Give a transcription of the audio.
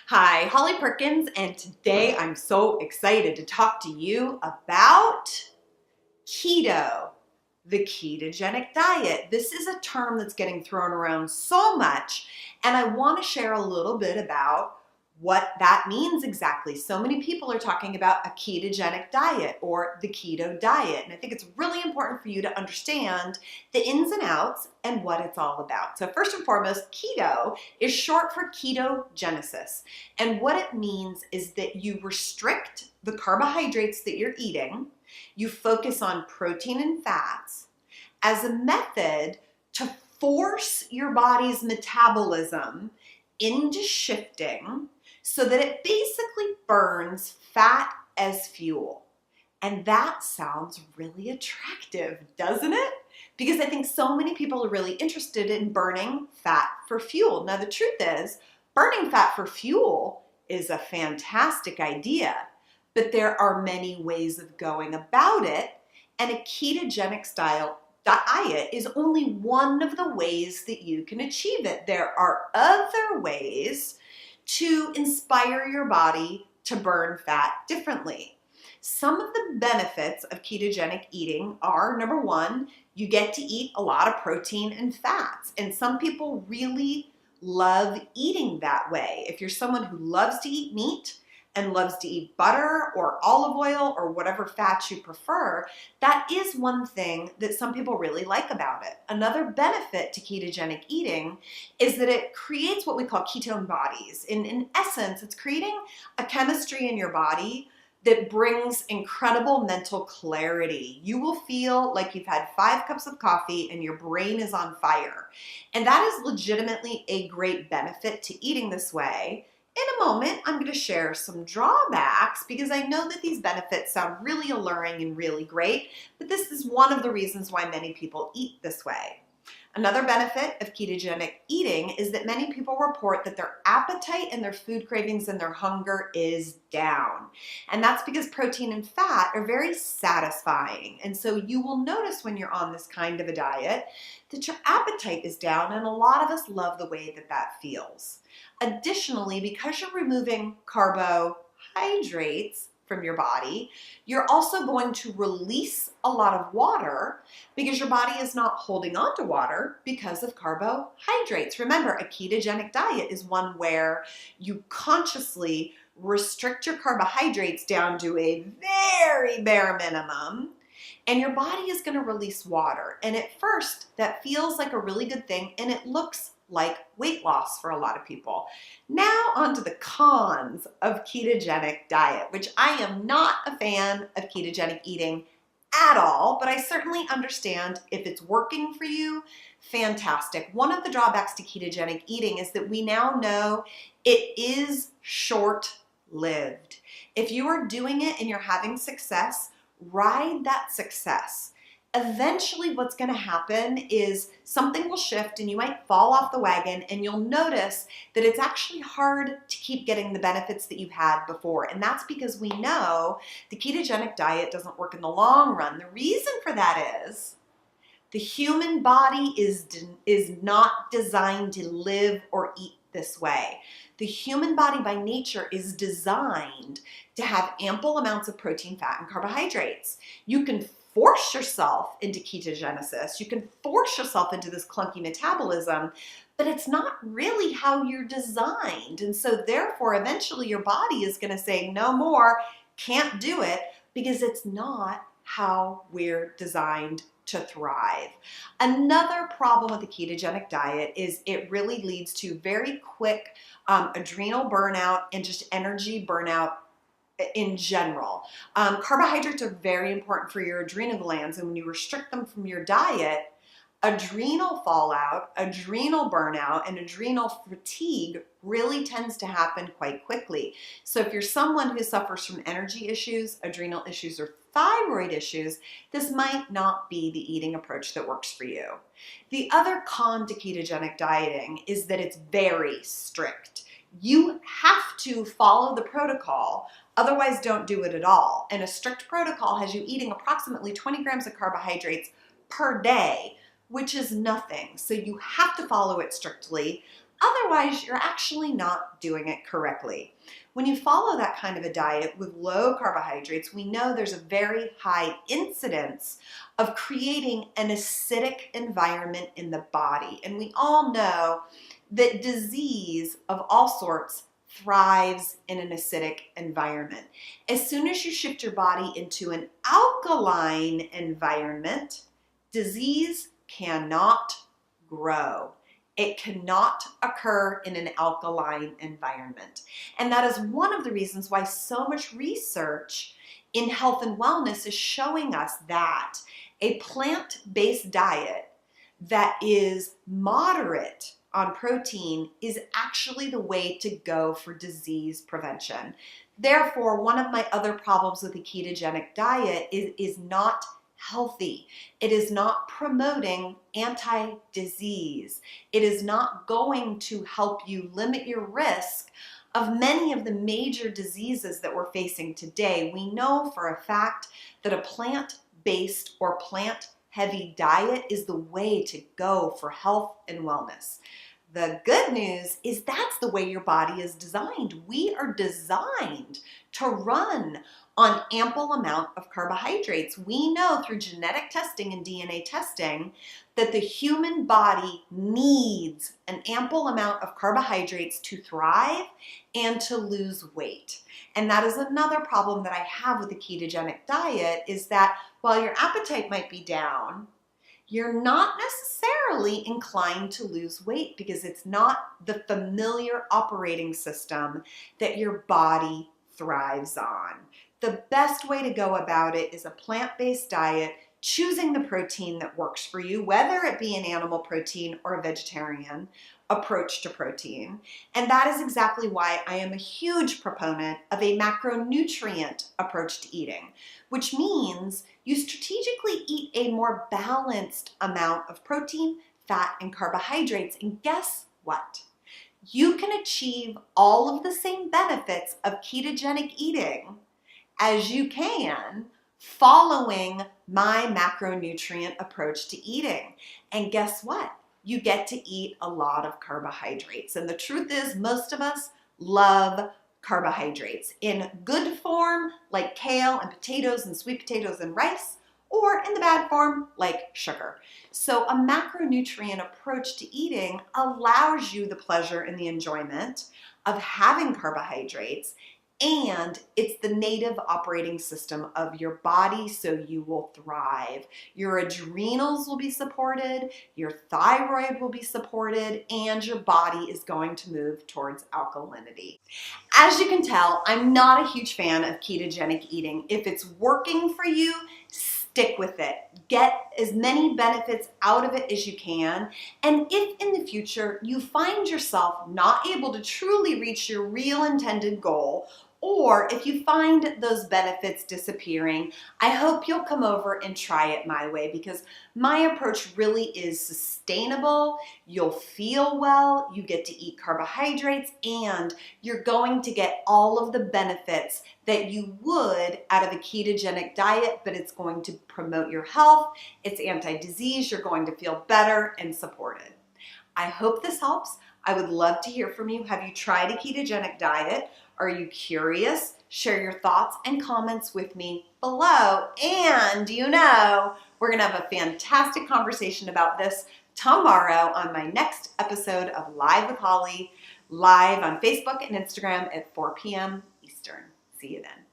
Hi, Holly Perkins, and today I'm so excited to talk to you about keto, the ketogenic diet. This is a term that's getting thrown around so much, and I want to share a little bit about what that means exactly. So many people are talking about a ketogenic diet or the keto diet, and I think it's really important for you to understand the ins and outs and what it's all about. So first and foremost, keto is short for ketogenesis, and what it means is that you restrict the carbohydrates that you're eating. You focus on protein and fats as a method to force your body's metabolism into shifting so that it basically burns fat as fuel. And that sounds really attractive, doesn't it? Because I think so many people are really interested in burning fat for fuel. Now, the truth is, burning fat for fuel is a fantastic idea, but there are many ways of going about it, and a ketogenic style diet is only one of the ways that you can achieve it. There are other ways to inspire your body to burn fat differently. Some of the benefits of ketogenic eating are, number one, you get to eat a lot of protein and fats, and some people really love eating that way. If you're someone who loves to eat meat and loves to eat butter or olive oil or whatever fats you prefer, that is one thing that some people really like about it. Another benefit to ketogenic eating is that it creates what we call ketone bodies. In essence, it's creating a chemistry in your body that brings incredible mental clarity. You will feel like you've had 5 cups of coffee and your brain is on fire. And that is legitimately a great benefit to eating this way. In a moment, I'm going to share some drawbacks because I know that these benefits sound really alluring and really great, but this is one of the reasons why many people eat this way. Another benefit of ketogenic eating is that many people report that their appetite and their food cravings and their hunger is down. And that's because protein and fat are very satisfying. And so you will notice when you're on this kind of a diet that your appetite is down, and a lot of us love the way that that feels. Additionally, because you're removing carbohydrates from your body, you're also going to release a lot of water because your body is not holding on to water because of carbohydrates. Remember, a ketogenic diet is one where you consciously restrict your carbohydrates down to a very bare minimum, and your body is going to release water. And at first, that feels like a really good thing, and it looks like weight loss for a lot of people. Now on to the cons of ketogenic diet, which I am not a fan of ketogenic eating at all, but I certainly understand if it's working for you, fantastic. One of the drawbacks to ketogenic eating is that we now know it is short-lived. If you are doing it and you're having success, ride that success. Eventually what's going to happen is something will shift and you might fall off the wagon, and you'll notice that it's actually hard to keep getting the benefits that you've had before. And that's because we know the ketogenic diet doesn't work in the long run. The reason for that is the human body is not designed to live or eat this way. The human body by nature is designed to have ample amounts of protein, fat, and carbohydrates. You can force yourself into ketogenesis. You can force yourself into this clunky metabolism, but it's not really how you're designed. And so therefore, eventually your body is going to say, no more, can't do it, because it's not how we're designed to thrive. Another problem with the ketogenic diet is it really leads to very quick adrenal burnout and just energy burnout in general. Carbohydrates are very important for your adrenal glands, and when you restrict them from your diet, adrenal fallout, adrenal burnout, and adrenal fatigue really tends to happen quite quickly. So if you're someone who suffers from energy issues, adrenal issues, or thyroid issues, this might not be the eating approach that works for you. The other con to ketogenic dieting is that it's very strict. You have to follow the protocol, otherwise don't do it at all. And a strict protocol has you eating approximately 20 grams of carbohydrates per day, which is nothing. So you have to follow it strictly. Otherwise, you're actually not doing it correctly. When you follow that kind of a diet with low carbohydrates, we know there's a very high incidence of creating an acidic environment in the body. And we all know that disease of all sorts thrives in an acidic environment. As soon as you shift your body into an alkaline environment, disease cannot grow. It cannot occur in an alkaline environment. And that is one of the reasons why so much research in health and wellness is showing us that a plant-based diet that is moderate on protein is actually the way to go for disease prevention. Therefore, one of my other problems with the ketogenic diet is not healthy. It is not promoting anti-disease. It is not going to help you limit your risk of many of the major diseases that we're facing today. We know for a fact that a plant-based or plant-heavy diet is the way to go for health and wellness. The good news is that's the way your body is designed. We are designed to run on ample amount of carbohydrates. We know through genetic testing and DNA testing that the human body needs an ample amount of carbohydrates to thrive and to lose weight. And that is another problem that I have with the ketogenic diet, is that while your appetite might be down, you're not necessarily inclined to lose weight because it's not the familiar operating system that your body thrives on. The best way to go about it is a plant-based diet, choosing the protein that works for you, whether it be an animal protein or a vegetarian approach to protein. And that is exactly why I am a huge proponent of a macronutrient approach to eating, which means you strategically eat a more balanced amount of protein, fat, and carbohydrates. And guess what? You can achieve all of the same benefits of ketogenic eating as you can following my macronutrient approach to eating. And guess what? You get to eat a lot of carbohydrates. And the truth is, most of us love carbohydrates in good form, like kale and potatoes and sweet potatoes and rice, or in the bad form, like sugar. So a macronutrient approach to eating allows you the pleasure and the enjoyment of having carbohydrates, and it's the native operating system of your body, so you will thrive. Your adrenals will be supported, your thyroid will be supported, and your body is going to move towards alkalinity. As you can tell, I'm not a huge fan of ketogenic eating. If it's working for you, stick with it. Get as many benefits out of it as you can. And if in the future you find yourself not able to truly reach your real intended goal, or if you find those benefits disappearing, I hope you'll come over and try it my way, because my approach really is sustainable. You'll feel well, you get to eat carbohydrates, and you're going to get all of the benefits that you would out of a ketogenic diet, but it's going to promote your health, it's anti-disease, you're going to feel better and supported. I hope this helps. I would love to hear from you. Have you tried a ketogenic diet? Are you curious? Share your thoughts and comments with me below. And you know, we're going to have a fantastic conversation about this tomorrow on my next episode of Live with Holly, live on Facebook and Instagram at 4 p.m. Eastern. See you then.